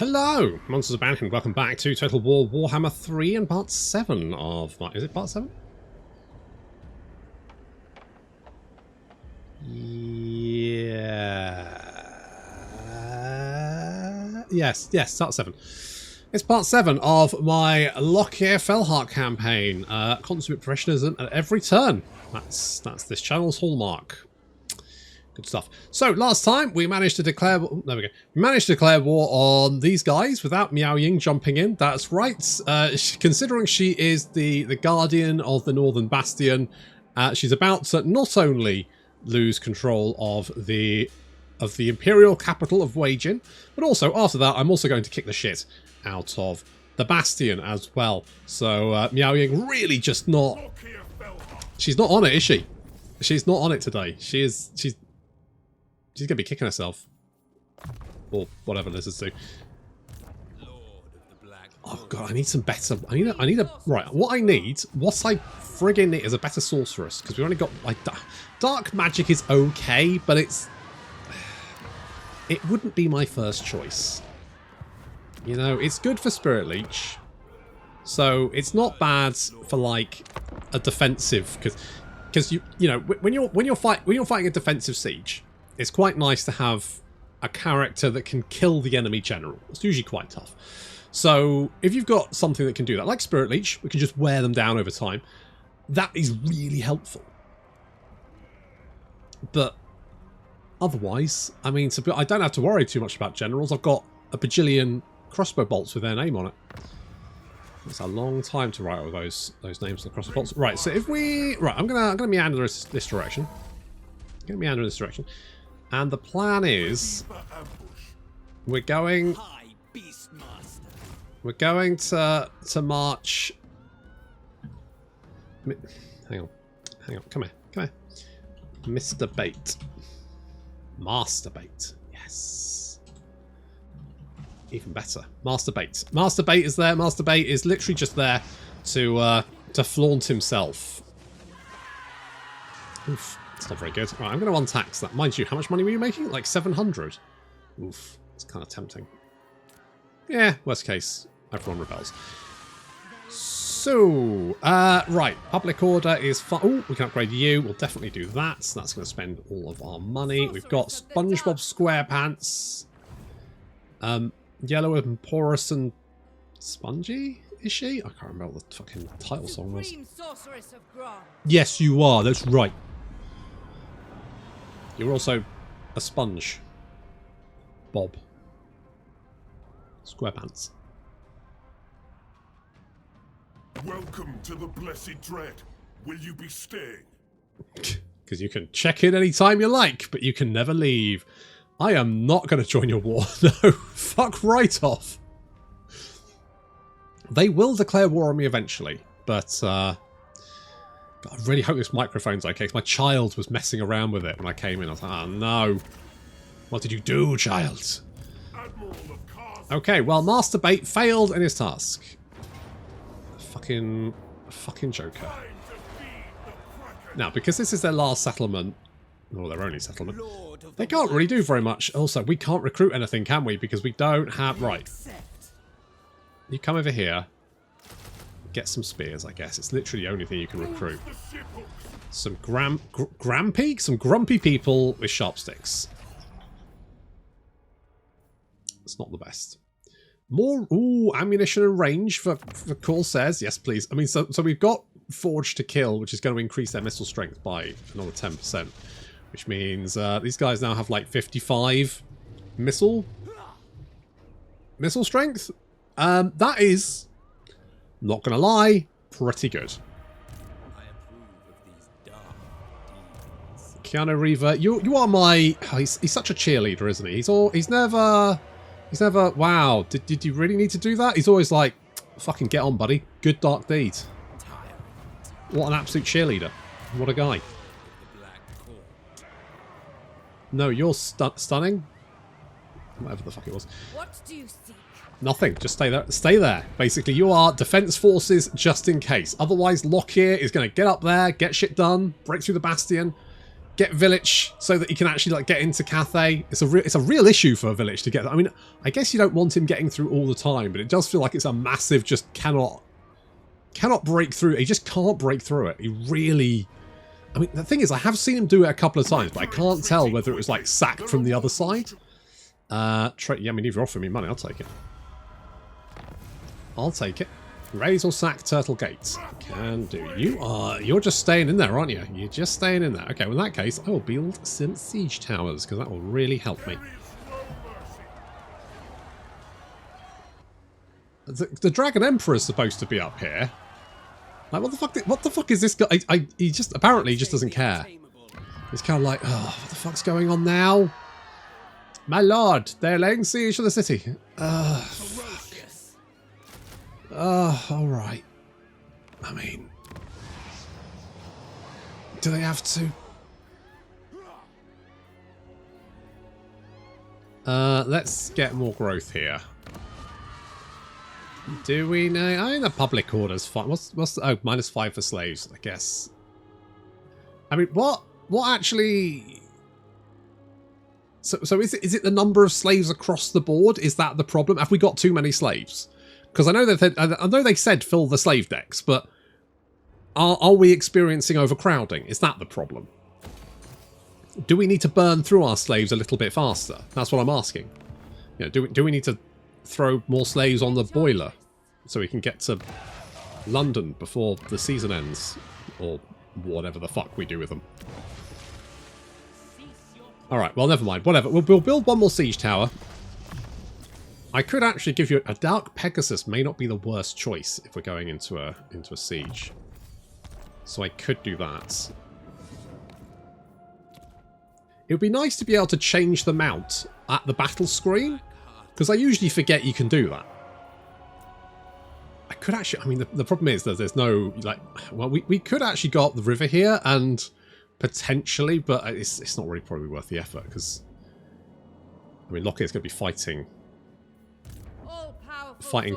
Hello, Monsters of Banning. Welcome back to Total War Warhammer 3 and part 7 of... Is it part 7? Yeah... Yes, part 7. It's part 7 of my Lokhir Fellheart campaign. Consummate professionalism at every turn. That's this channel's hallmark. Good stuff. So last time we managed to declare, there we go. We managed to declare war on these guys without Miao Ying jumping in. That's right. Considering she is the guardian of the Northern Bastion, she's about to not only lose control of the Imperial Capital of Wagin, but also after that, I'm also going to kick the shit out of the Bastion as well. So Miao Ying really just not. She's not on it, is she? She's not on it today. She's gonna be kicking herself, or whatever this is to. Oh god, I need some better. I need a right. What I friggin' need is a better sorceress, because we only got like dark magic is okay, but it wouldn't be my first choice. You know, it's good for Spirit Leech, so it's not bad for like a defensive, because you know when you're fighting a defensive siege. It's quite nice to have a character that can kill the enemy general. It's usually quite tough. So if you've got something that can do that, like Spirit Leech, we can just wear them down over time. That is really helpful. But otherwise, I mean, I don't have to worry too much about generals. I've got a bajillion crossbow bolts with their name on it. It's a long time to write all those names on the crossbow bolts. Right, so if we... Right, I'm gonna meander this direction. I'm gonna meander in this direction. And the plan is, we're going to march. Hang on, come here, Mr. Bait, Master Bait, yes, even better, Master Bait. Master Bait is there. Master Bait is literally just there to flaunt himself. Oof. It's not very good. Right, I'm going to untax that. Mind you, how much money were you making? Like 700. Oof, it's kind of tempting. Yeah, worst case, everyone rebels. So, right, public order is fine. Oh, we can upgrade you. We'll definitely do that. So that's going to spend all of our money. We've got SpongeBob SquarePants. Yellow and Porous and Spongy? Is she? I can't remember what the fucking title song was. Yes, you are. That's right. You're also a sponge, Bob. SquarePants. Welcome to the Blessed Dread. Will you be staying? Because you can check in any time you like, but you can never leave. I am not going to join your war. No, fuck right off. They will declare war on me eventually, but I really hope this microphone's okay, because my child was messing around with it when I came in. I was like, oh no. What did you do, child? Okay, well, Master Bait failed in his task. Fucking joker. Now, because this is their last settlement, or their only settlement, they can't really do very much. Also, we can't recruit anything, can we? Because we don't have... Right. You come over here. Get some spears, I guess. It's literally the only thing you can recruit. Some grumpy people with sharp sticks. It's not the best. More ammunition and range for Corsairs. Yes, please. I mean, so we've got Forge to Kill, which is going to increase their missile strength by another 10%, which means these guys now have like 55 missile strength. That is, not gonna lie, pretty good. Keanu Reaver, you are my... Oh, he's such a cheerleader, isn't he? He's never... Wow, did you really need to do that? He's always like, fucking get on, buddy. Good dark deed. What an absolute cheerleader. What a guy. No, you're stunning. Whatever the fuck it was. What do you seek? Nothing. Just stay there. Stay there. Basically, you are defense forces just in case. Otherwise, Lokhir is going to get up there, get shit done, break through the Bastion. get Vilitch so that he can actually like get into Cathay. It's a real issue for Vilitch to get. I mean, I guess you don't want him getting through all the time, but it does feel like it's a massive just cannot break through. He just can't break through it. He really. I mean, the thing is, I have seen him do it a couple of times, but I can't tell whether it was like sacked from the other side. Yeah, I mean, if you're offering me money, I'll take it. I'll take it. Raise or sack Turtle Gates. Can do. You're just staying in there, aren't you? You're just staying in there. Okay, well in that case, I will build some siege towers, because that will really help me. The Dragon Emperor is supposed to be up here. Like, what the fuck is this guy? He just, apparently, he just doesn't care. He's kind of like, oh, what the fuck's going on now? My lord, they're laying siege to the city. Fuck. Alright. I mean, do they have to? Let's get more growth here. Do we know? I mean, the public order's fine. What's oh, -5 for slaves, I guess. I mean, what actually? So is it the number of slaves across the board? Is that the problem? Have we got too many slaves? Because I know they said fill the slave decks, but are we experiencing overcrowding? Is that the problem? Do we need to burn through our slaves a little bit faster? That's what I'm asking. You know, do we need to throw more slaves on the boiler so we can get to London before the season ends, or whatever the fuck we do with them? All right, well, never mind. Whatever. We'll build one more siege tower. I could actually give you a Dark Pegasus. May not be the worst choice if we're going into a siege. So I could do that. It would be nice to be able to change the mount at the battle screen, because I usually forget you can do that. I could actually, I mean, the problem is that there's no, like, well, we could actually go up the river here and potentially, but it's not really probably worth the effort, because, I mean, Lokhir's going to be fighting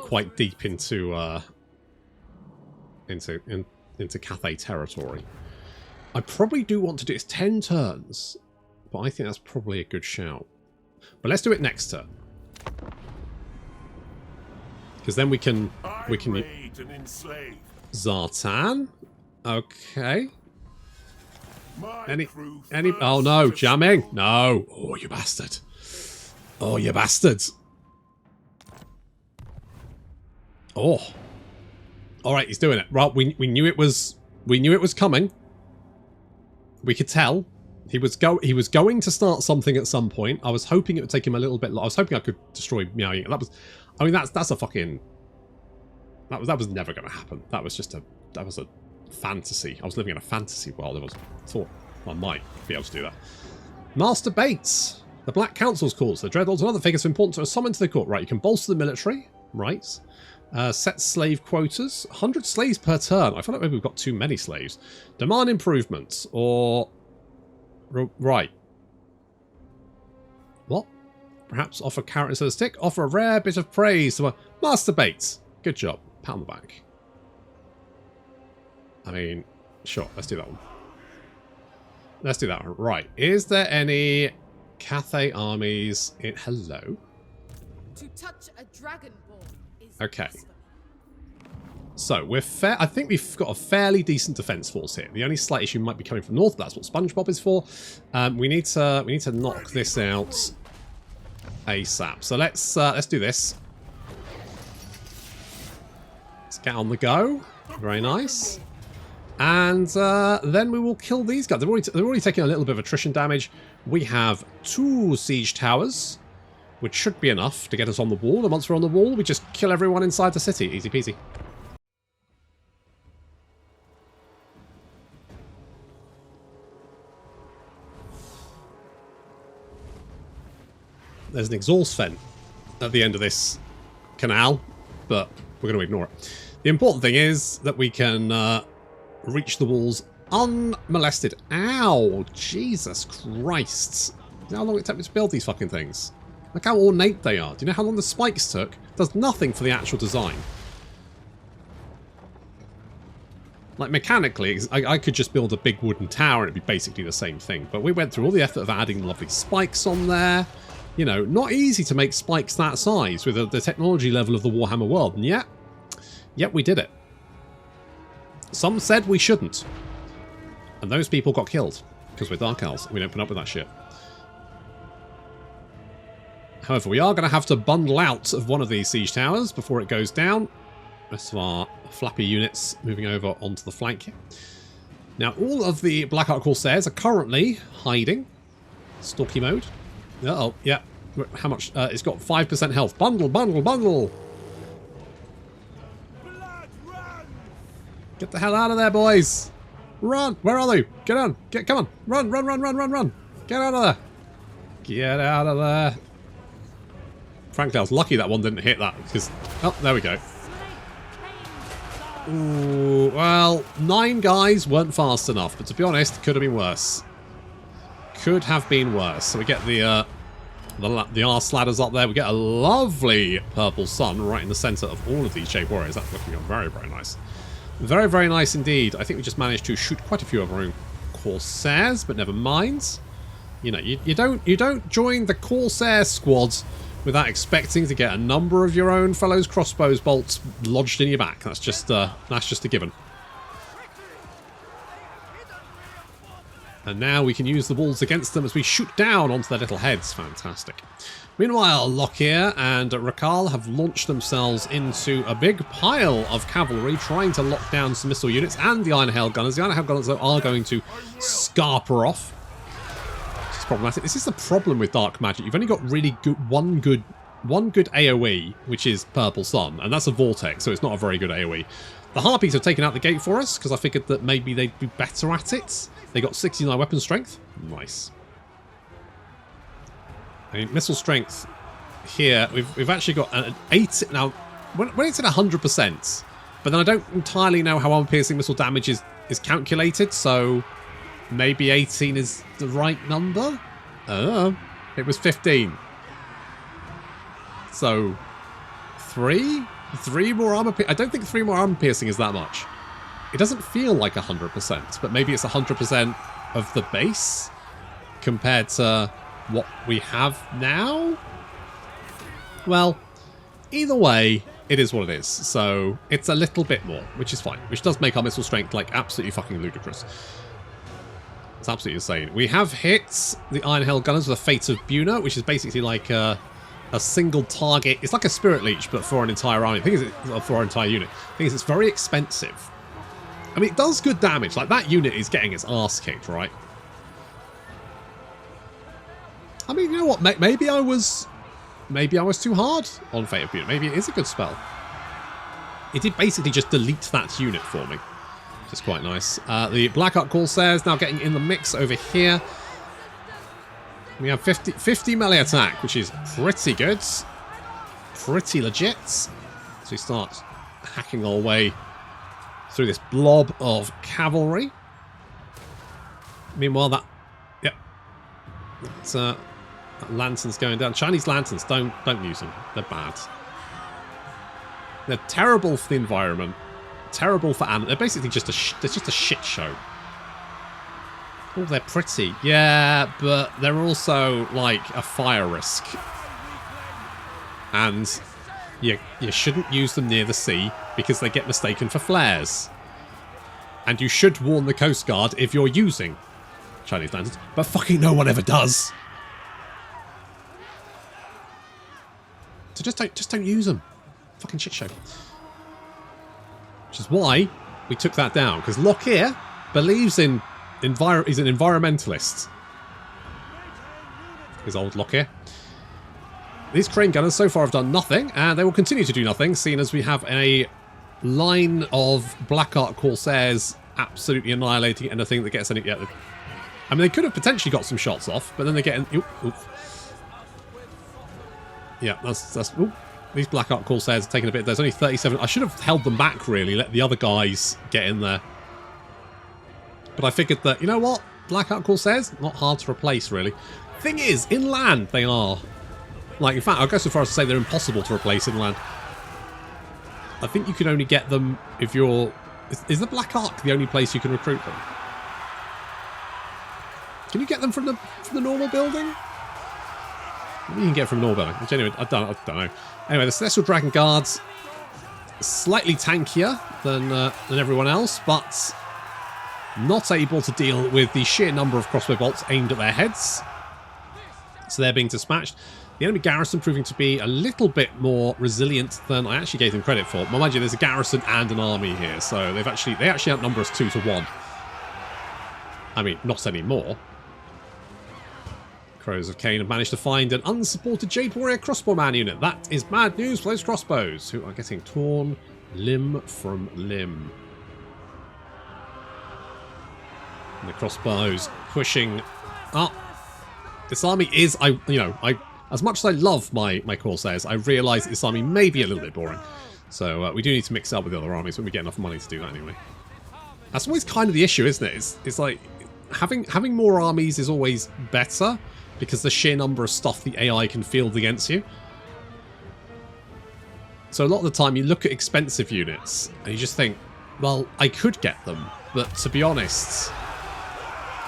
quite deep into Cathay territory. I probably do want to do, it's 10 turns, but I think that's probably a good shout. But let's do it next turn, because then we can Zartan. Okay. Any oh no, jamming. No. Oh, you bastard. Oh, you bastards. Oh. Alright, he's doing it. Right, we knew it was coming. We could tell. He was going to start something at some point. I was hoping it would take him a little bit long. I was hoping I could destroy Miao Ying. I mean, that's a fucking, that was never going to happen. That was a fantasy. I was living in a fantasy world. I thought I might be able to do that. Master Bates. The Black Council's calls. The Dreadlords and other figures are important to summon to the court. Right, you can bolster the military. Right. Set slave quotas. 100 slaves per turn. I feel like maybe we've got too many slaves. Demand improvements. Or... Right. What? Perhaps offer carrot instead of stick? Offer a rare bit of praise to Master Bates. Good job. Pat on the back. I mean, sure. Let's do that one. Let's do that one. Right. Is there any Cathay armies in... Hello? To touch a dragonborn is okay. So, we're fair. I think we've got a fairly decent defense force here. The only slight issue might be coming from north. That's what SpongeBob is for. We need to knock this out ASAP. So let's do this. Let's get on the go. Very nice. And then we will kill these guys. They're already taking a little bit of attrition damage. We have 2 siege towers, which should be enough to get us on the wall. And once we're on the wall, we just kill everyone inside the city. Easy peasy. There's an exhaust vent at the end of this canal, but we're going to ignore it. The important thing is that we can reach the walls unmolested. Ow! Jesus Christ. Do you know how long it took me to build these fucking things? Look how ornate they are. Do you know how long the spikes took? Does nothing for the actual design. Like, mechanically, I could just build a big wooden tower and it'd be basically the same thing. But we went through all the effort of adding lovely spikes on there. You know, not easy to make spikes that size with the technology level of the Warhammer world. And yet we did it. Some said we shouldn't. And those people got killed. Because we're Dark Elves. We don't put up with that shit. However, we are going to have to bundle out of one of these siege towers before it goes down. Rest of our flappy units moving over onto the flank here. Now, all of the Blackheart Corsairs are currently hiding. Stalky mode. Uh-oh, yeah. How much? It's got 5% health. Bundle, bundle, bundle! Get the hell out of there, boys! Run! Where are they? Get on! Come on! Run, run, run, run, run, run! Get out of there! Get out of there! Frankly, I was lucky that one didn't hit that, because... Oh, there we go. Ooh, well, 9 guys weren't fast enough, but to be honest, could have been worse. Could have been worse. So we get the arse ladders up there. We get a lovely purple sun right in the centre of all of these Jade Warriors. That's looking very, very nice. Very, very nice indeed. I think we just managed to shoot quite a few of our own Corsairs, but never mind. You know, you don't join the Corsair squad without expecting to get a number of your own fellows' crossbows bolts lodged in your back. That's just a given. And now we can use the walls against them as we shoot down onto their little heads. Fantastic. Meanwhile, Lokhir and Rakal have launched themselves into a big pile of cavalry, trying to lock down some missile units and the Iron Hail Gunners. The Iron Hail Gunners are going to scarper off. This is problematic. This is the problem with Dark Magic. You've only got really one good AoE, which is Purple Sun, and that's a Vortex, so it's not a very good AoE. The Harpies have taken out the gate for us, because I figured that maybe they'd be better at it. They got 69 weapon strength. Nice. I mean, missile strength here, we've actually got an 8... Now, when it's at 100%, but then I don't entirely know how armor-piercing missile damage is calculated, so maybe 18 is the right number? Oh, it was 15. So, 3 more armor... I don't think 3 more armor-piercing is that much. It doesn't feel like 100%, but maybe it's 100% of the base compared to what we have now? Well, either way, it is what it is. So it's a little bit more, which is fine. Which does make our missile strength, like, absolutely fucking ludicrous. It's absolutely insane. We have hit the Iron Hail Gunners with a Fate of Buna, which is basically like a single target. It's like a Spirit Leech, but for an entire army. I think it's for an entire unit. The thing is, it's very expensive. I mean, it does good damage. Like, that unit is getting its arse kicked, right? I mean, you know what? Maybe I was too hard on Fate of Buna. Maybe it is a good spell. It did basically just delete that unit for me, which is quite nice. The Blackheart Corsairs now getting in the mix over here. We have 50 melee attack, which is pretty good. Pretty legit. So we start hacking our way through this blob of cavalry. Meanwhile, that lantern's going down. Chinese lanterns, don't use them. They're bad. They're terrible for the environment. Terrible for animals. They're basically just a shit show. Oh, they're pretty. Yeah, but they're also like a fire risk. And you shouldn't use them near the sea because they get mistaken for flares. And you should warn the Coast Guard if you're using Chinese lanterns, but fucking no one ever does. So just don't use them. Fucking shit show. Which is why we took that down, because Lokhir believes in he's an environmentalist. His old Lokhir. These crane gunners so far have done nothing, and they will continue to do nothing, seeing as we have a line of Blackheart Corsairs absolutely annihilating anything that gets any... Yeah, I mean, they could have potentially got some shots off, but then they get... Yeah, that's... Ooh, these Blackheart Corsairs are taking a bit... There's only 37... I should have held them back, really, let the other guys get in there. But I figured that, you know what? Blackheart Corsairs, not hard to replace, really. Thing is, inland they are... Like, in fact, I'll go so far as to say they're impossible to replace inland. I think you can only get them if you're Is the Black Ark the only place you can recruit them? Can you get them from the normal building? Maybe you can get from normal building. Anyway, I don't know. Anyway, the Celestial Dragon Guards, slightly tankier than everyone else, but not able to deal with the sheer number of crossbow bolts aimed at their heads. So they're being dispatched. The enemy garrison proving to be a little bit more resilient than I actually gave them credit for. Mind you, there's a garrison and an army here, so they actually outnumber us 2 to 1. I mean, not anymore. Crows of Cain have managed to find an unsupported Jade Warrior crossbowman unit. That is bad news for those crossbows, who are getting torn limb from limb. And the crossbows pushing up. This army is, as much as I love my Corsairs, I realise this army may be a little bit boring. So we do need to mix it up with the other armies when we get enough money to do that anyway. That's always kind of the issue, isn't it? It's like having more armies is always better because the sheer number of stuff the AI can field against you. So a lot of the time you look at expensive units and you just think, well, I could get them, but to be honest,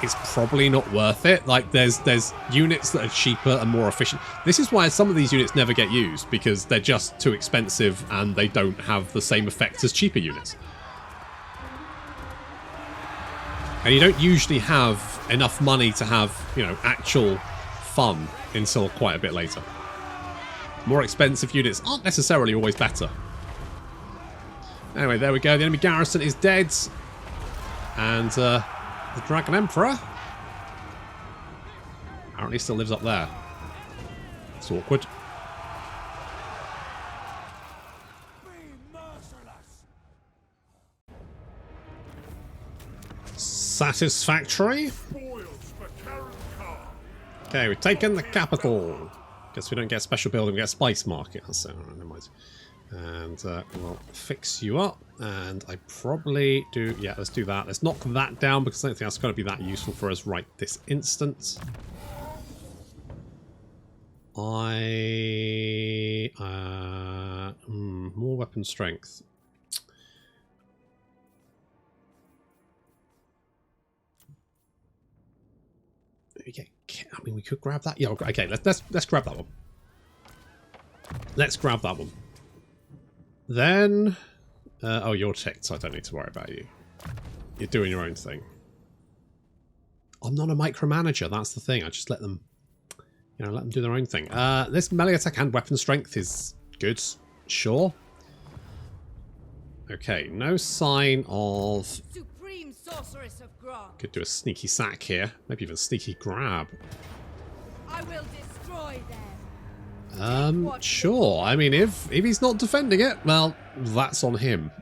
it's probably not worth it. Like, there's units that are cheaper and more efficient. This is why some of these units never get used, because they're just too expensive and they don't have the same effect as cheaper units. And you don't usually have enough money to have, actual fun until quite a bit later. More expensive units aren't necessarily always better. Anyway, there we go. The enemy garrison is dead. And, the Dragon Emperor apparently still lives up there. It's awkward. Satisfactory. Okay, we've taken the capital. Guess we don't get special building, we get spice market. So, never mind. And we'll fix you up. And I probably do... Yeah, let's do that. Let's knock that down because I don't think that's going to be that useful for us right this instant. More weapon strength. I mean, we could grab that. Yeah, okay, let's grab that one. Let's grab that one. Then... oh, you're ticked, so I don't need to worry about you. You're doing your own thing. I'm not a micromanager, that's the thing. I just let them, let them do their own thing. This melee attack and weapon strength is good, sure. Okay, no sign of... Supreme Sorceress of Grog. Could do a sneaky sack here. Maybe even a sneaky grab. I will destroy them. Sure. I mean, if he's not defending it, well, that's on him.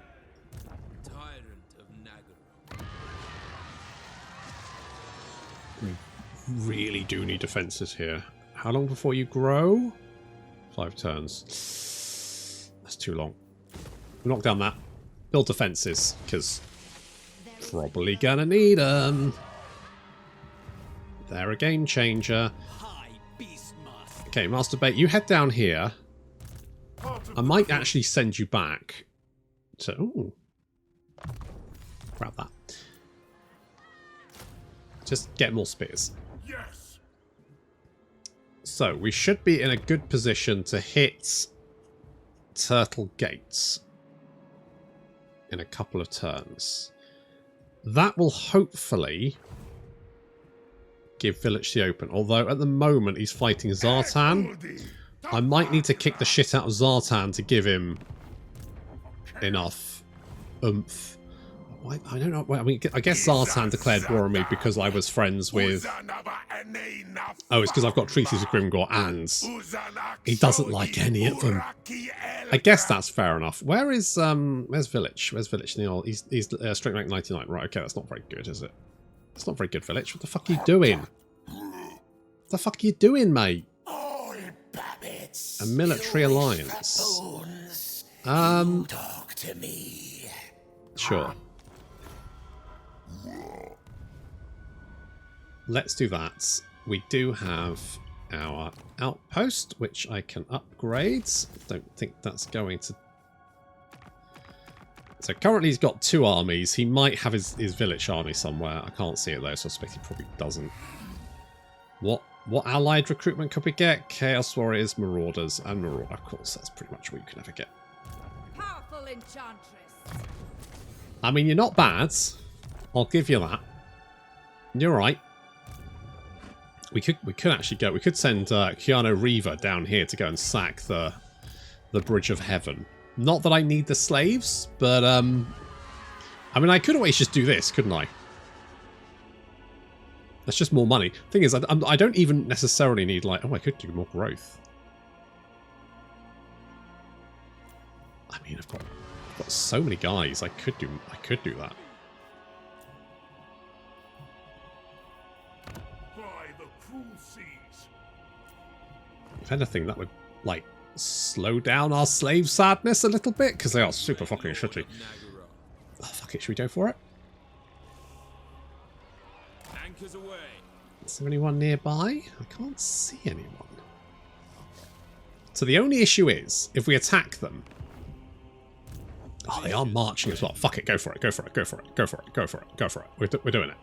We really do need defenses here. How long before you grow? 5 turns. That's too long. Knock down that. Build defenses, because probably gonna need them. They're a game changer. Okay, Master Bait, you head down here. I might actually send you back to... Ooh. Grab that. Just get more spears. Yes. So, we should be in a good position to hit Turtle Gates in a couple of turns. That will hopefully... give Vilitch the open. Although at the moment he's fighting Zartan. I might need to kick the shit out of Zartan to give him enough oomph. I don't know. I mean, I guess Zartan declared war on me because I was friends with... Oh, it's because I've got treaties with Grimgor and he doesn't like any of them. I guess that's fair enough. Where's Vilitch? Where's Vilitch? He's strength rank 99. Right, okay, that's not very good, is it? It's not very good, Vilitch. What the fuck are you doing? What the fuck are you doing, mate? A military alliance. Talk to me. Sure. Let's do that. We do have our outpost, which I can upgrade. Don't think that's going to So currently he's got 2 armies. He might have his Vilitch army somewhere. I can't see it though, so I suspect he probably doesn't. What allied recruitment could we get? Chaos Warriors, Marauders, and Marauder. Of course, that's pretty much what you can ever get. Powerful enchantress. I mean, you're not bad. I'll give you that. You're right. We could actually go. We could send Keanu Reaver down here to go and sack the Bridge of Heaven. Not that I need the slaves, but I mean, I could always just do this, couldn't I? That's just more money. Thing is, I don't even necessarily need like. Oh, I could do more growth. I mean, I've got so many guys. I could do that. By the cruel seas. If anything, that would like slow down our slave sadness a little bit because they are super fucking shitty. Oh, fuck it. Should we go for it? Anchors away. Is there anyone nearby? I can't see anyone. So the only issue is, if we attack them... Oh, they are marching as well. Fuck it, go for it, go for it, go for it, go for it, go for it, go for it. We're doing it.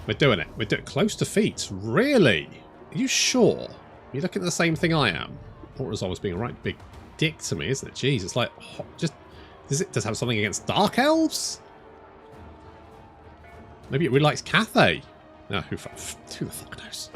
We're doing it. We're doing close defeat. Really? Are you sure? You're looking at the same thing I am. Or was always being a right big dick to me, isn't it? Jeez, it's like, just... Does it have something against Dark Elves? Maybe it really likes Cathay. No, who the fuck knows?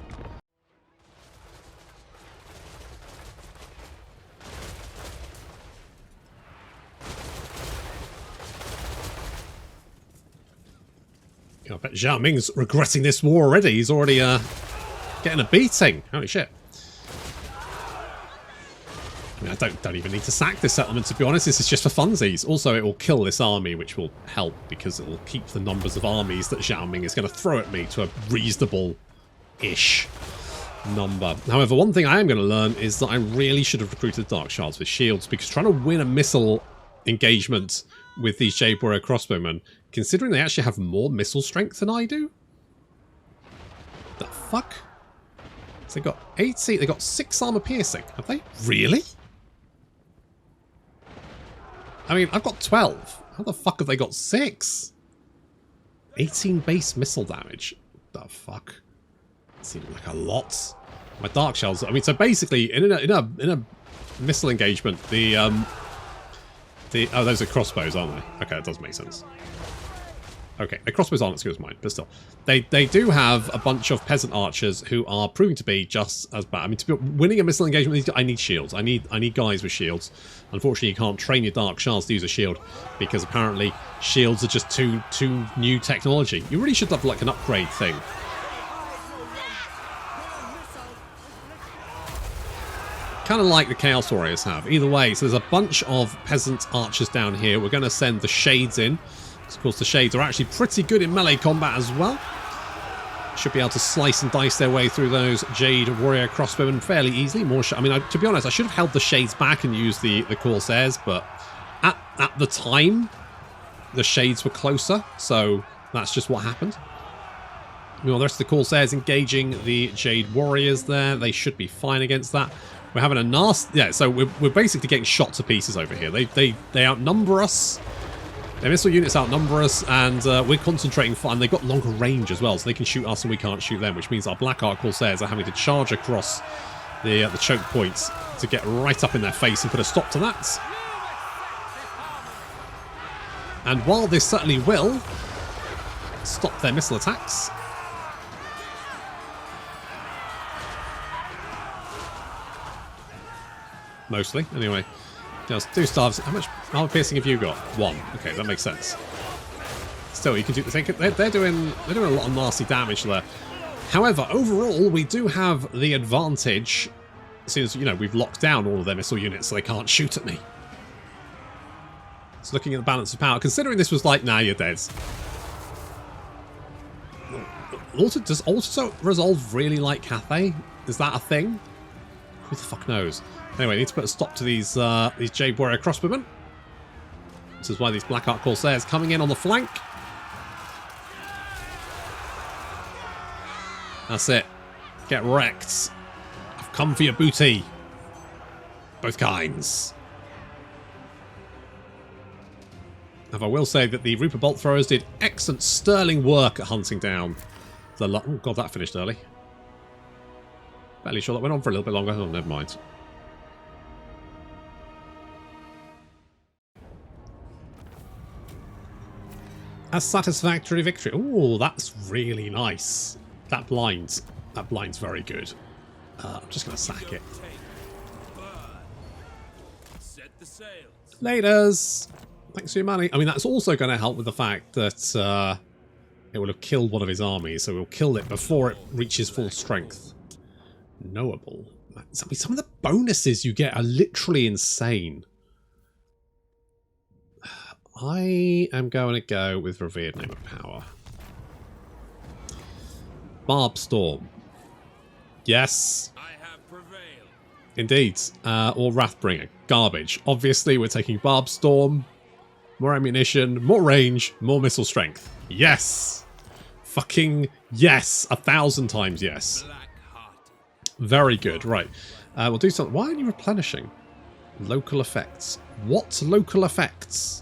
I bet Zhao Ming's regretting this war already. He's already getting a beating. Holy shit. I mean, I don't even need to sack this settlement, to be honest. This is just for funsies. Also, it will kill this army, which will help because it will keep the numbers of armies that Zhao Ming is going to throw at me to a reasonable-ish number. However, one thing I am going to learn is that I really should have recruited Dark Shards with shields, because trying to win a missile engagement with these Jade Warrior crossbowmen, considering they actually have more missile strength than I do? The fuck? So they got 80, they got 6 armor piercing, have they? Really? I mean, I've got 12. How the fuck have they got 6? 18 base missile damage. The fuck? Seems like a lot. My dark shells. I mean, so basically, in a missile engagement, oh, those are crossbows, aren't they? Okay, that does make sense. Okay, the crossbows aren't as good as mine, but still. They do have a bunch of peasant archers who are proving to be just as bad. I mean, to be winning a missile engagement, I need shields. I need guys with shields. Unfortunately, you can't train your Dark Shards to use a shield because apparently shields are just too new technology. You really should have like an upgrade thing. Kind of like the Chaos Warriors have. Either way, so there's a bunch of peasant archers down here. We're going to send the Shades in. Of course, the Shades are actually pretty good in melee combat as well. Should be able to slice and dice their way through those Jade Warrior crossbowmen fairly easily. I mean, to be honest, I should have held the Shades back and used the Corsairs, but at the time, the Shades were closer, so that's just what happened. Meanwhile, the rest of the Corsairs engaging the Jade Warriors there. They should be fine against that. We're having a nasty... Yeah, so we're basically getting shot to pieces over here. They outnumber us. Their missile units outnumber us, and we're concentrating fine. They've got longer range as well, so they can shoot us and we can't shoot them, which means our Black Ark Corsairs are having to charge across the choke points to get right up in their face and put a stop to that. And while this certainly will stop their missile attacks, mostly, anyway. Just 2 stars. How much armor piercing have you got? 1. Okay, that makes sense. Still, you can do the thing. They're doing a lot of nasty damage there. However, overall, we do have the advantage since, you know, we've locked down all of their missile units so they can't shoot at me. So looking at the balance of power, considering this was like, nah, you're dead. Does Auto Resolve really like Cathay? Is that a thing? Who the fuck knows? Anyway, I need to put a stop to these Jade Warrior crossbowmen. This is why these Black Ark Corsairs coming in on the flank. That's it. Get wrecked. I've come for your booty. Both kinds. And I will say that the Reaper Bolt Throwers did excellent, sterling work at hunting down the... Oh, God, that finished early. Fairly sure that went on for a little bit longer. Oh, never mind. A satisfactory victory. Oh, that's really nice. That blind's very good. I'm just going to sack it. Laters! Thanks for your money. I mean, that's also going to help with the fact that it will have killed one of his armies, so we'll kill it before it reaches full strength. Knowable. I mean, some of the bonuses you get are literally insane. I am going to go with Revered Name of Power. Barb Storm. Yes. I have prevailed. Indeed. Or Wrathbringer. Garbage. Obviously, we're taking Barb Storm. More ammunition, more range, more missile strength. Yes! Fucking yes! 1,000 times yes. Very good. Right. We'll do something. Why aren't you replenishing? Local effects. What local effects?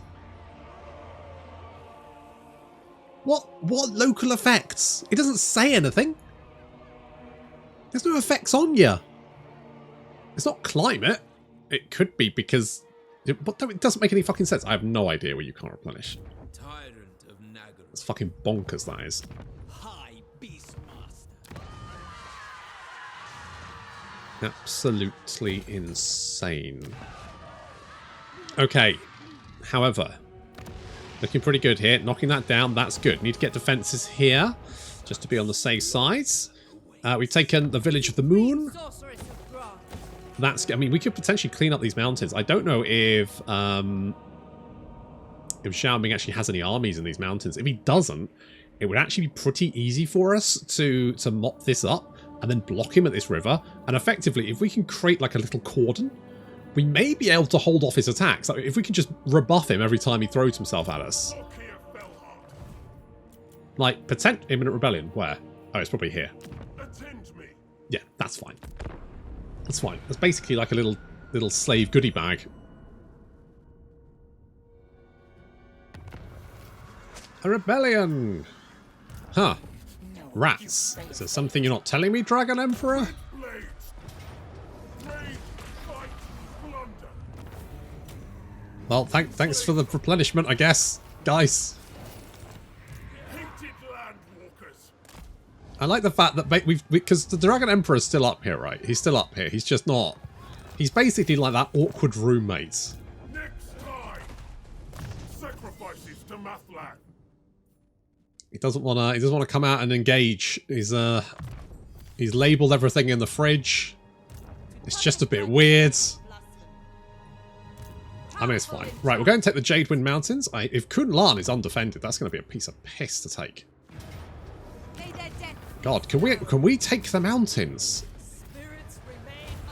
What local effects? It doesn't say anything. There's no effects on you. It's not climate. It could be because... It doesn't make any fucking sense. I have no idea where you can't replenish. Tyrant of Nurgle. It's fucking bonkers, that is. High Beastmaster. Absolutely insane. Okay. However, looking pretty good here. Knocking that down, that's good. Need to get defenses here, just to be on the safe side. We've taken the Village of the Moon. That's... I mean, we could potentially clean up these mountains. I don't know if Xiao Ming actually has any armies in these mountains. If he doesn't, it would actually be pretty easy for us to mop this up and then block him at this river. And effectively, if we can create like a little cordon, we may be able to hold off his attacks. Like, if we can just rebuff him every time he throws himself at us. Lokhir Fellheart. Like, imminent rebellion. Where? Oh, it's probably here. Attend me. Yeah, that's fine. That's fine. That's basically like a little slave goodie bag. A rebellion! Huh. Rats. Is there something you're not telling me, Dragon Emperor? Blades. Raid, fight, plunder. Well, thanks for the replenishment, I guess, guys. Hated landwalkers. I like the fact that because the Dragon Emperor is still up here, right? He's still up here. He's just not... He's basically like that awkward roommate. Next time. Sacrifices to Mathlan. He doesn't want to. He doesn't want to come out and engage. He's labelled everything in the fridge. It's just a bit weird. I mean, it's fine. Right, we're going to take the Jadewind Mountains. If Kun Lan is undefended, that's going to be a piece of piss to take. God, can we take the mountains?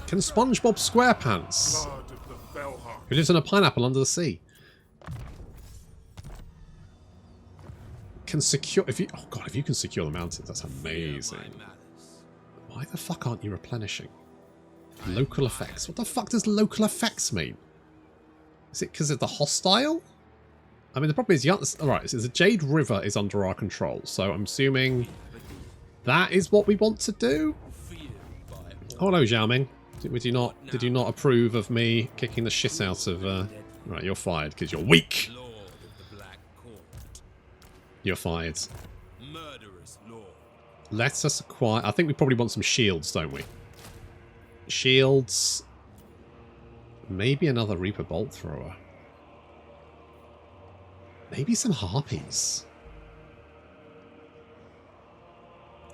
Can SpongeBob SquarePants, Blood of the Fellheart. who lives in a pineapple under the sea, can secure... If you can secure the mountains, that's amazing. Why the fuck aren't you replenishing? Local effects. What the fuck does local effects mean? Is it because of the hostile? I mean, the problem is... Alright, so the Jade River is under our control, so I'm assuming that is what we want to do? Oh, hello, Xiao Ming. Did you not approve of me kicking the shit out of... Right, you're fired because you're weak. You're fired. Murderous lord. Let us acquire... I think we probably want some shields, don't we? Shields. Maybe another Reaper Bolt Thrower. Maybe some Harpies.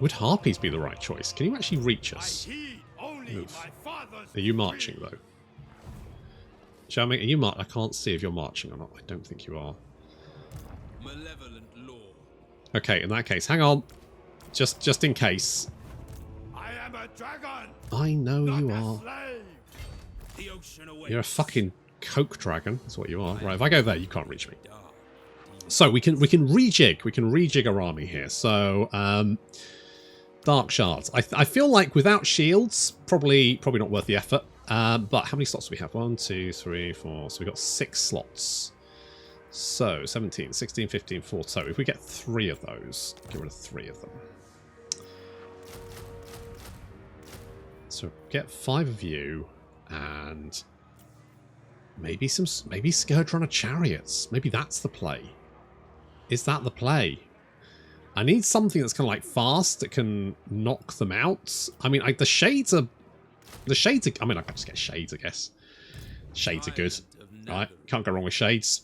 Would Harpies be the right choice? Can you actually reach us? Are you marching, though? Xiao Ming, are you I can't see if you're marching or not. I don't think you are. Malevolent lord. Okay, in that case, hang on. Just in case. I am a dragon. I know you are. Slave. The ocean awaits. You're a fucking coke dragon. That's what you are. Right, if I go there, you can't reach me. So we can rejig. We can rejig our army here. So Dark Shards. I feel like without shields, probably not worth the effort. But how many slots do we have? 1, 2, 3, 4. So we've got 6 slots. So, 17, 16, 15, 4. So, if we get 3 of those, get rid of 3 of them. So, get 5 of you, and maybe Scourge Runner Chariots. Maybe that's the play. Is that the play? I need something that's kind of like fast that can knock them out. I mean, the shades are... I mean, I can just get shades, I guess. Shades are good. Right, can't go wrong with shades.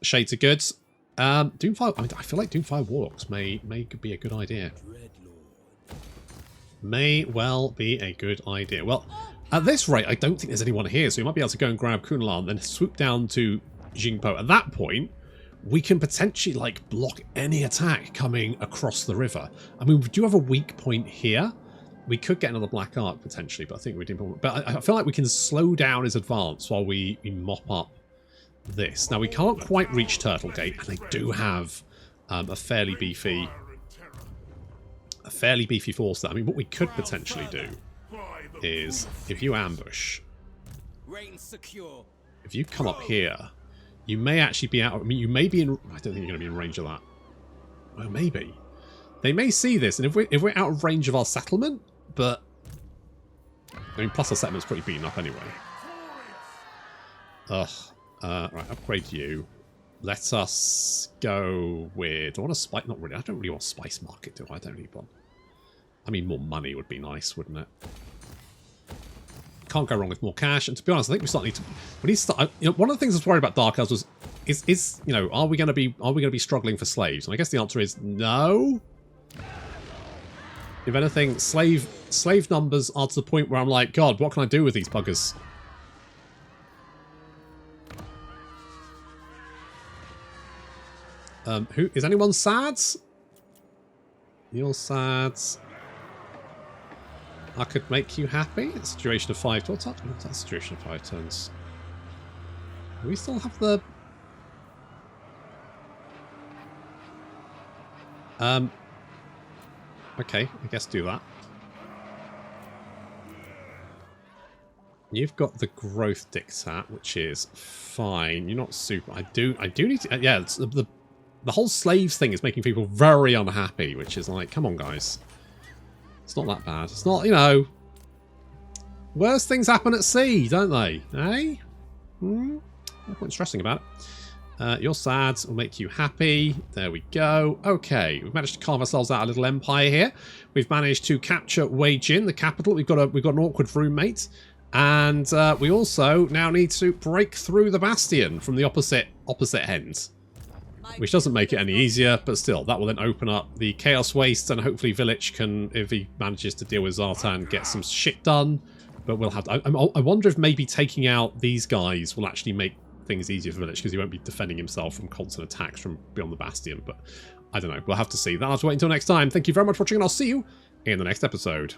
Shades are good. Doomfire... I feel like Doomfire Warlocks may be a good idea. May well be a good idea. Well, at this rate, I don't think there's anyone here, so we might be able to go and grab Kunalan and then swoop down to Jingpo. At that point, we can potentially, like, block any attack coming across the river. I mean, we do have a weak point here. We could get another Black Arc, potentially, but I think we didn't... But I feel like we can slow down his advance while we mop up this. Now, we can't quite reach Turtle Gate, and they do have a fairly beefy force there. I mean, what we could potentially do is, if you ambush, if you come up here, you may actually be out... I mean, you may be in... I don't think you're going to be in range of that. Well, maybe. They may see this, and if we're out of range of our settlement, but... I mean, plus our settlement's pretty beaten up anyway. Ugh. Right, upgrade you. Let us go with... I want a spice... Not really. I don't really want a spice market, do I? I don't need one. I mean, more money would be nice, wouldn't it? Can't go wrong with more cash. And to be honest, I think we start need to... We need to start... You know, one of the things I was worried about Dark Elves was... Is you know, are we going to be struggling for slaves? And I guess the answer is no. If anything, slave numbers are to the point where I'm like, God, what can I do with these buggers? Who is anyone sad? You're sad. I could make you happy. It's a duration of 5 turns. That's a duration of 5 turns. Do we still have the... Okay, I guess do that. You've got the growth diktat, which is fine. You're not super... I do need to... yeah, it's the whole slaves thing is making people very unhappy, which is like, come on, guys. It's not that bad. It's not, you know... Worse things happen at sea, don't they? Eh? No point stressing about it. You're sad. We'll make you happy. There we go. Okay, we've managed to carve ourselves out a little empire here. We've managed to capture Wei Jin, the capital. We've got an awkward roommate. And we also now need to break through the Bastion from the opposite end. Which doesn't make it any easier, but still, that will then open up the Chaos Waste, and hopefully Vilitch can, if he manages to deal with Zartan, get some shit done. But we'll have to... I wonder if maybe taking out these guys will actually make things easier for Vilitch, because he won't be defending himself from constant attacks from beyond the Bastion. But I don't know. We'll have to see. That'll have to wait until next time. Thank you very much for watching, and I'll see you in the next episode.